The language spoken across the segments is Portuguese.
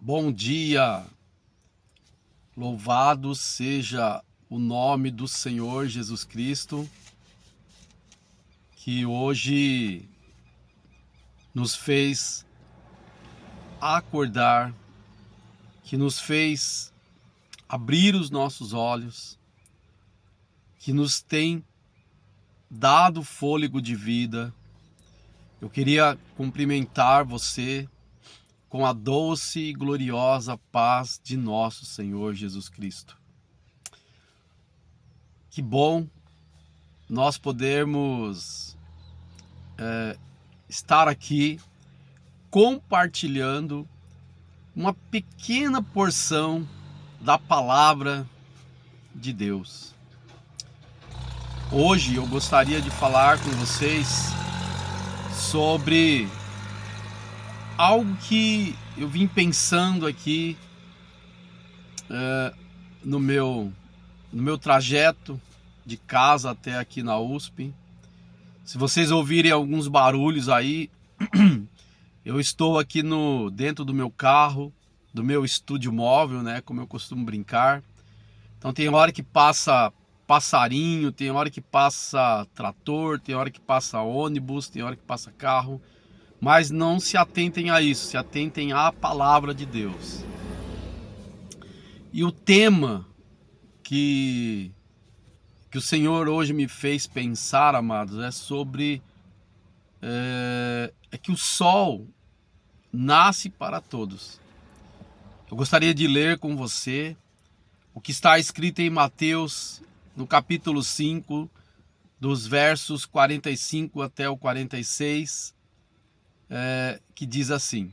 Bom dia, louvado seja o nome do Senhor Jesus Cristo, que hoje nos fez acordar, que nos fez abrir os nossos olhos, que nos tem dado fôlego de vida. Eu queria cumprimentar você com a doce e gloriosa paz de nosso Senhor Jesus Cristo. Que bom nós podermos estar aqui compartilhando uma pequena porção da palavra de Deus. Hoje eu gostaria de falar com vocês sobre algo que eu vim pensando aqui no meu trajeto de casa até aqui na USP. Se vocês ouvirem alguns barulhos aí, eu estou aqui dentro do meu carro, do meu estúdio móvel, né, como eu costumo brincar. Então tem hora que passa passarinho, tem hora que passa trator, tem hora que passa ônibus, tem hora que passa carro. Mas não se atentem a isso, se atentem à palavra de Deus. E o tema que o Senhor hoje me fez pensar, amados, é sobre que o sol nasce para todos. Eu gostaria de ler com você o que está escrito em Mateus, no capítulo 5, dos versos 45 até o 46, que diz assim: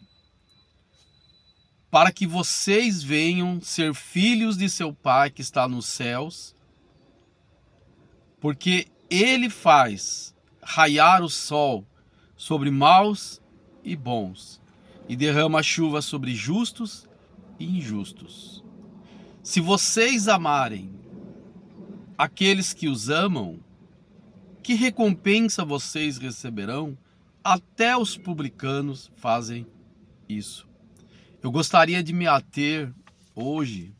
para que vocês venham ser filhos de seu Pai que está nos céus, porque Ele faz raiar o sol sobre maus e bons, e derrama chuva sobre justos e injustos. Se vocês amarem aqueles que os amam, que recompensa vocês receberão? Até os publicanos fazem isso. Eu gostaria de me ater hoje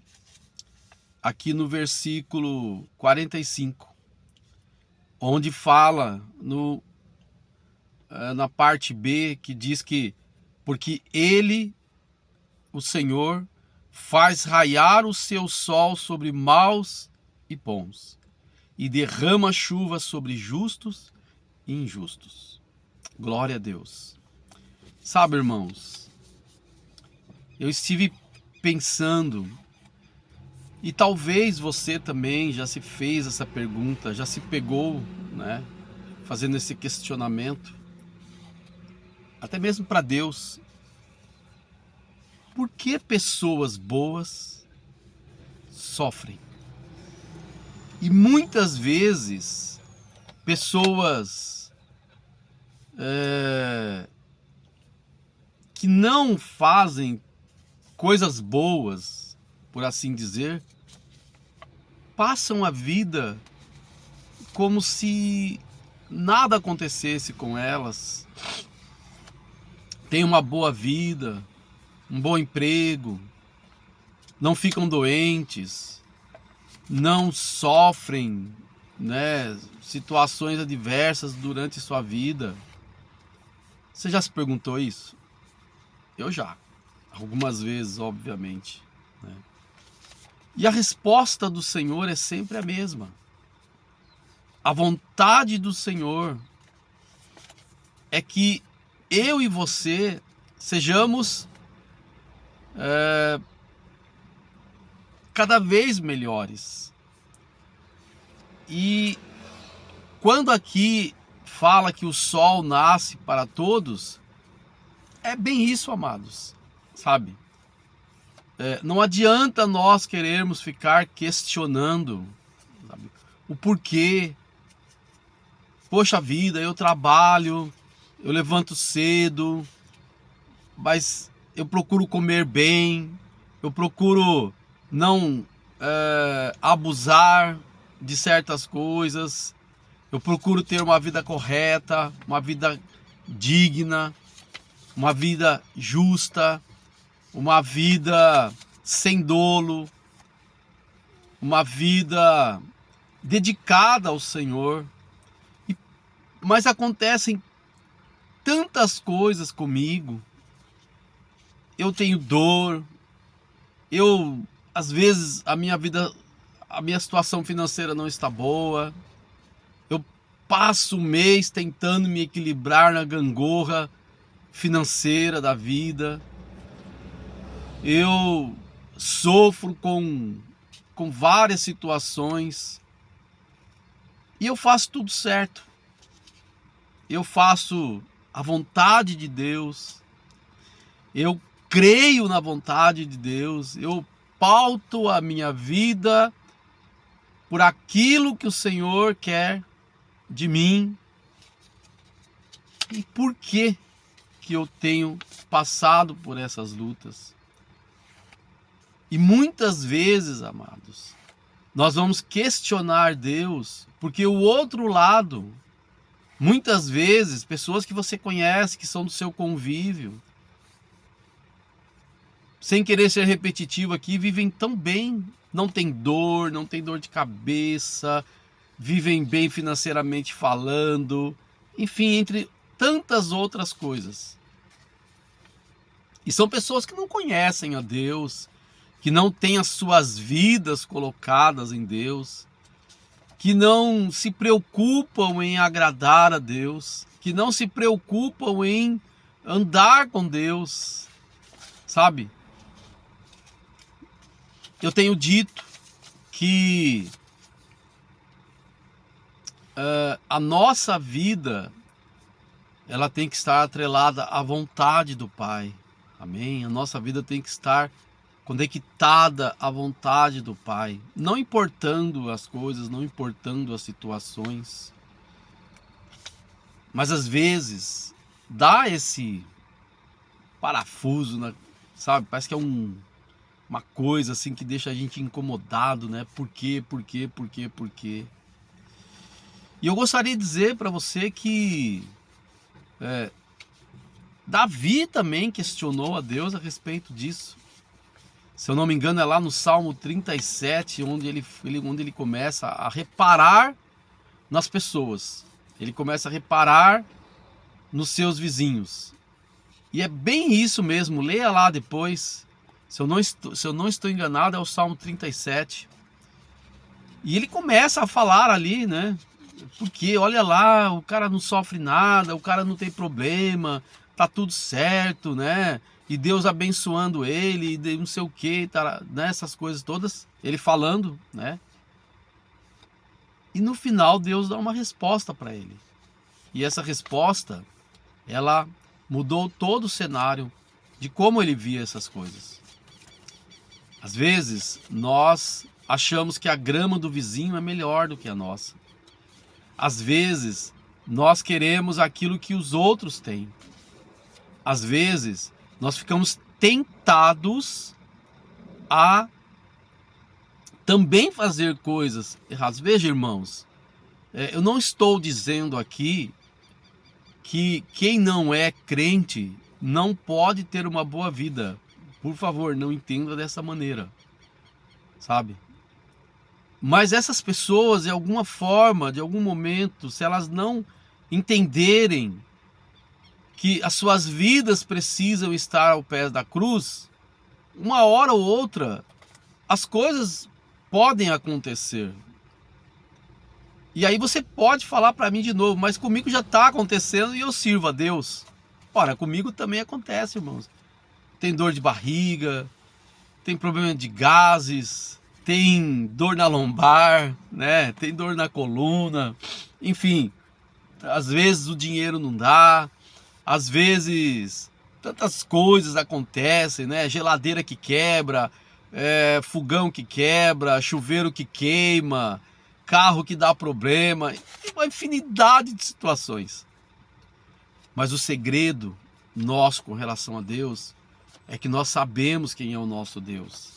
aqui no versículo 45, onde fala na parte B, que diz que porque Ele, o Senhor, faz raiar o seu sol sobre maus e bons, e derrama chuva sobre justos e injustos. Glória a Deus. Sabe, irmãos, eu estive pensando, e talvez você também já se fez essa pergunta, já se pegou, né, fazendo esse questionamento, até mesmo para Deus. Por que pessoas boas sofrem? E muitas vezes, pessoas que não fazem coisas boas, por assim dizer, passam a vida como se nada acontecesse com elas. Têm uma boa vida, um bom emprego, não ficam doentes, não sofrem, né, situações adversas durante sua vida. Você já se perguntou isso? Eu já, algumas vezes, obviamente, né? E a resposta do Senhor é sempre a mesma. A vontade do Senhor é que eu e você sejamos cada vez melhores. E quando aqui fala que o sol nasce para todos, é bem isso, amados, sabe? Não adianta nós querermos ficar questionando, sabe, o porquê. Poxa vida, eu trabalho, eu levanto cedo, mas eu procuro comer bem, eu procuro não abusar de certas coisas, eu procuro ter uma vida correta, uma vida digna, uma vida justa. uma vida sem dolo, uma vida dedicada ao Senhor. Mas acontecem tantas coisas comigo. Eu tenho dor. Às vezes, a minha situação financeira não está boa. Eu passo o mês tentando me equilibrar na gangorra financeira da vida. Eu sofro com várias situações. E eu faço tudo certo. Eu faço a vontade de Deus. Eu creio na vontade de Deus. Eu pauto a minha vida por aquilo que o Senhor quer de mim. E por que eu tenho passado por essas lutas? E muitas vezes, amados, nós vamos questionar Deus, porque o outro lado, muitas vezes, pessoas que você conhece, que são do seu convívio, sem querer ser repetitivo aqui, vivem tão bem, não tem dor de cabeça, vivem bem financeiramente falando, enfim, entre tantas outras coisas. E são pessoas que não conhecem a Deus, que não têm as suas vidas colocadas em Deus, que não se preocupam em agradar a Deus, que não se preocupam em andar com Deus, sabe? Eu tenho dito que a nossa vida, ela tem que estar atrelada à vontade do Pai, amém? A nossa vida tem que estar conectada à vontade do Pai, não importando as coisas, não importando as situações. Mas às vezes dá esse parafuso, sabe? Parece que é uma coisa assim que deixa a gente incomodado, né? Por quê? E eu gostaria de dizer para você que Davi também questionou a Deus a respeito disso. Se eu não me engano, é lá no Salmo 37, onde ele começa a reparar nas pessoas. Ele começa a reparar nos seus vizinhos. E é bem isso mesmo, leia lá depois. Se eu não estou enganado, é o Salmo 37. E ele começa a falar ali, né? Porque, olha lá, o cara não sofre nada, o cara não tem problema, tá tudo certo, né? E Deus abençoando ele, e não sei o que, tá, né? Essas coisas todas, ele falando, né? E no final Deus dá uma resposta para ele. E essa resposta, ela mudou todo o cenário de como ele via essas coisas. Às vezes, nós achamos que a grama do vizinho é melhor do que a nossa. Às vezes, nós queremos aquilo que os outros têm. Às vezes, nós ficamos tentados a também fazer coisas erradas. Veja, irmãos, eu não estou dizendo aqui que quem não é crente não pode ter uma boa vida. Por favor, não entenda dessa maneira, sabe? Mas essas pessoas, de alguma forma, de algum momento, se elas não entenderem que as suas vidas precisam estar ao pé da cruz, uma hora ou outra, as coisas podem acontecer. E aí você pode falar para mim de novo, mas comigo já está acontecendo e eu sirvo a Deus. Ora, comigo também acontece, irmãos. Tem dor de barriga, tem problema de gases, tem dor na lombar, né? Tem dor na coluna, enfim. Às vezes o dinheiro não dá, às vezes tantas coisas acontecem, né? Geladeira que quebra, fogão que quebra, chuveiro que queima, carro que dá problema, uma infinidade de situações. Mas o segredo nosso com relação a Deus é que nós sabemos quem é o nosso Deus.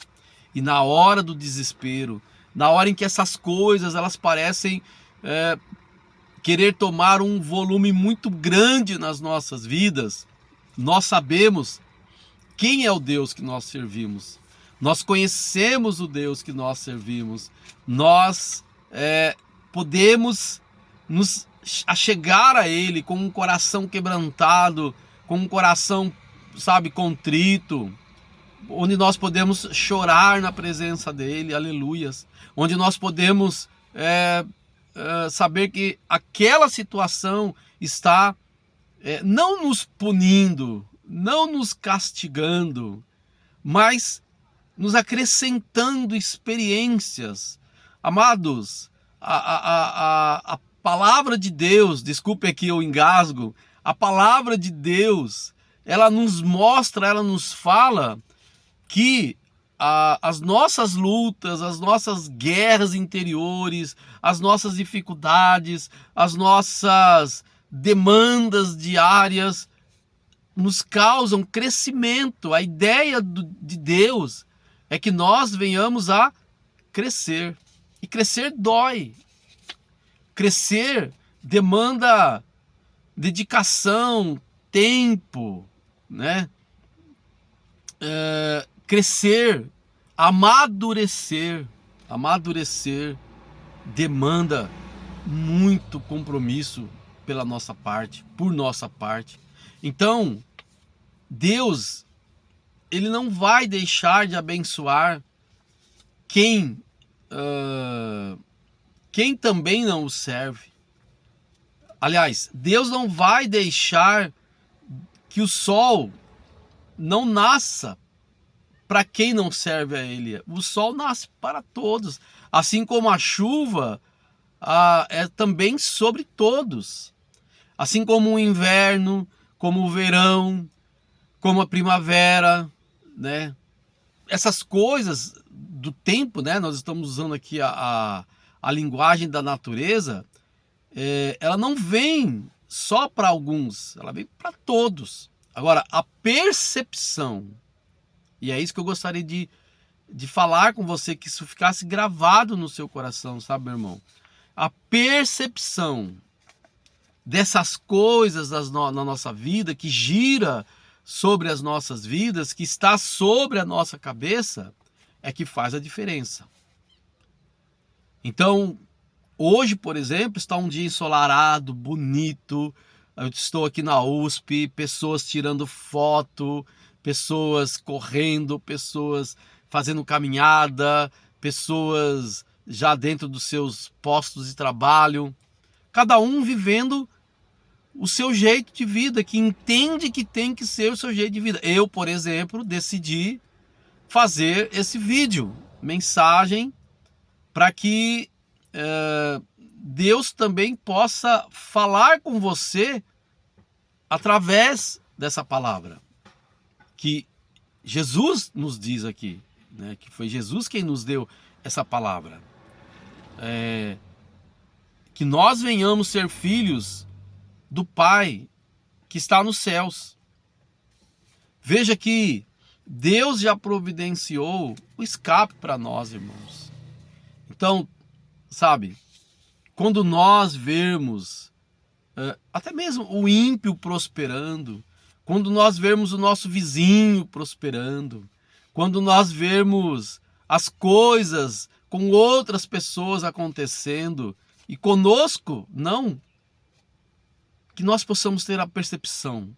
E na hora do desespero, na hora em que essas coisas elas parecem querer tomar um volume muito grande nas nossas vidas, nós sabemos quem é o Deus que nós servimos. Nós conhecemos o Deus que nós servimos. Nós podemos nos achegar a Ele com um coração quebrantado, com um coração, sabe, contrito, onde nós podemos chorar na presença dEle, aleluias. Onde nós podemos saber que aquela situação está não nos punindo, não nos castigando, mas nos acrescentando experiências. Amados, a palavra de Deus, desculpe aqui eu engasgo, a palavra de Deus, ela nos mostra, ela nos fala que as nossas lutas, as nossas guerras interiores, as nossas dificuldades, as nossas demandas diárias nos causam crescimento. A ideia de Deus é que nós venhamos a crescer. E crescer dói. Crescer demanda dedicação, tempo, né? Crescer, amadurecer demanda muito compromisso pela nossa parte, por nossa parte. Então, Deus, Ele não vai deixar de abençoar quem também não o serve. Aliás, Deus não vai deixar que o sol não nasça para quem não serve a Ele. O sol nasce para todos, assim como a chuva é também sobre todos. Assim como o inverno, como o verão, como a primavera, né? Essas coisas do tempo, né? Nós estamos usando aqui a linguagem da natureza. Ela não vem só para alguns, ela vem para todos. Agora, a percepção, e é isso que eu gostaria de falar com você, que isso ficasse gravado no seu coração, sabe, meu irmão? A percepção dessas coisas na nossa vida, que gira sobre as nossas vidas, que está sobre a nossa cabeça, é que faz a diferença. Então, hoje, por exemplo, está um dia ensolarado, bonito. Eu estou aqui na USP, pessoas tirando foto, pessoas correndo, pessoas fazendo caminhada, pessoas já dentro dos seus postos de trabalho. Cada um vivendo o seu jeito de vida, que entende que tem que ser o seu jeito de vida. Eu, por exemplo, decidi fazer esse vídeo, mensagem, para que Deus também possa falar com você através dessa palavra que Jesus nos diz aqui, né? Que foi Jesus quem nos deu essa palavra. Que nós venhamos ser filhos do Pai que está nos céus. Veja que Deus já providenciou o escape para nós, irmãos. Então, sabe, quando nós vermos até mesmo o ímpio prosperando, quando nós vermos o nosso vizinho prosperando, quando nós vermos as coisas com outras pessoas acontecendo e conosco não, que nós possamos ter a percepção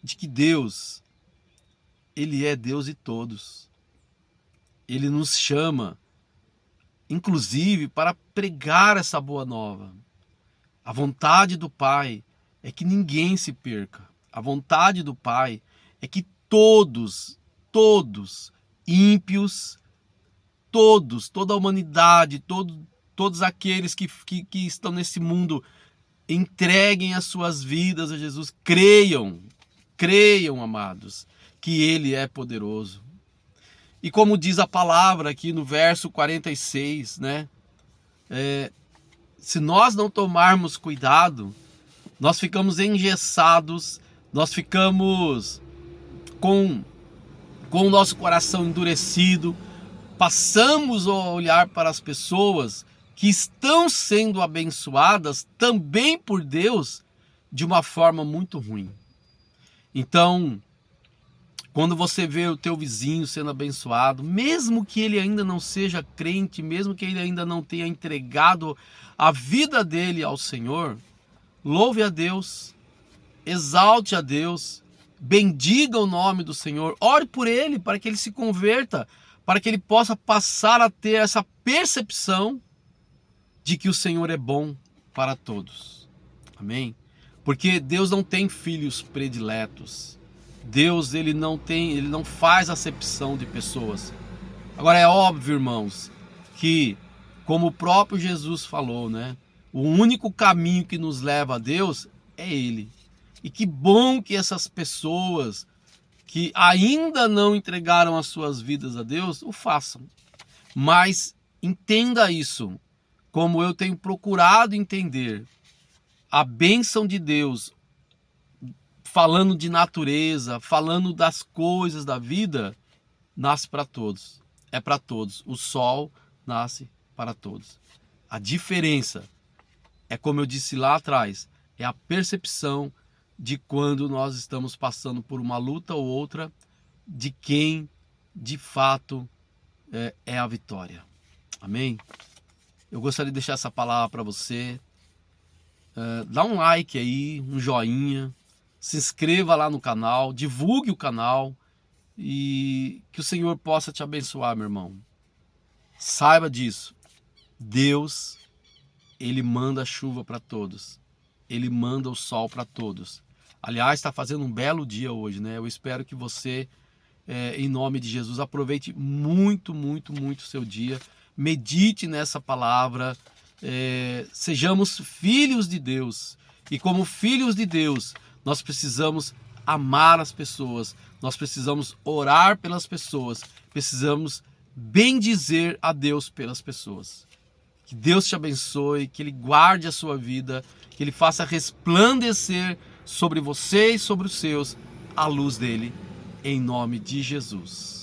de que Deus, Ele é Deus de todos. Ele nos chama, inclusive, para pregar essa boa nova. A vontade do Pai é que ninguém se perca. A vontade do Pai é que todos, ímpios, toda a humanidade, todos aqueles que estão nesse mundo, entreguem as suas vidas a Jesus. Creiam, amados, que Ele é poderoso. E como diz a palavra aqui no verso 46, né? Se nós não tomarmos cuidado, nós ficamos engessados, nós ficamos com o nosso coração endurecido, passamos a olhar para as pessoas que estão sendo abençoadas também por Deus de uma forma muito ruim. Então, Quando você vê o teu vizinho sendo abençoado, mesmo que ele ainda não seja crente, mesmo que ele ainda não tenha entregado a vida dele ao Senhor, louve a Deus, exalte a Deus, bendiga o nome do Senhor, ore por ele para que ele se converta, para que ele possa passar a ter essa percepção de que o Senhor é bom para todos. Amém? Porque Deus não tem filhos prediletos. Deus ele não faz acepção de pessoas. Agora é óbvio, irmãos, que como o próprio Jesus falou, né? O único caminho que nos leva a Deus é Ele. E que bom que essas pessoas que ainda não entregaram as suas vidas a Deus o façam. Mas entenda isso, como eu tenho procurado entender. A bênção de Deus, falando de natureza, falando das coisas da vida, nasce para todos. É para todos. O sol nasce para todos. A diferença é, como eu disse lá atrás, é a percepção de quando nós estamos passando por uma luta ou outra, de quem de fato é a vitória. Amém? Eu gostaria de deixar essa palavra para você. Dá um like aí, um joinha, se inscreva lá no canal, divulgue o canal e que o Senhor possa te abençoar, meu irmão. Saiba disso. Deus, Ele manda chuva para todos. Ele manda o sol para todos. Aliás, está fazendo um belo dia hoje, né? Eu espero que você, em nome de Jesus, aproveite muito, muito, muito o seu dia. Medite nessa palavra. Sejamos filhos de Deus. E como filhos de Deus, nós precisamos amar as pessoas. Nós precisamos orar pelas pessoas. Precisamos bendizer a Deus pelas pessoas. Que Deus te abençoe, que Ele guarde a sua vida, que Ele faça resplandecer sobre você e sobre os seus a luz dele, em nome de Jesus.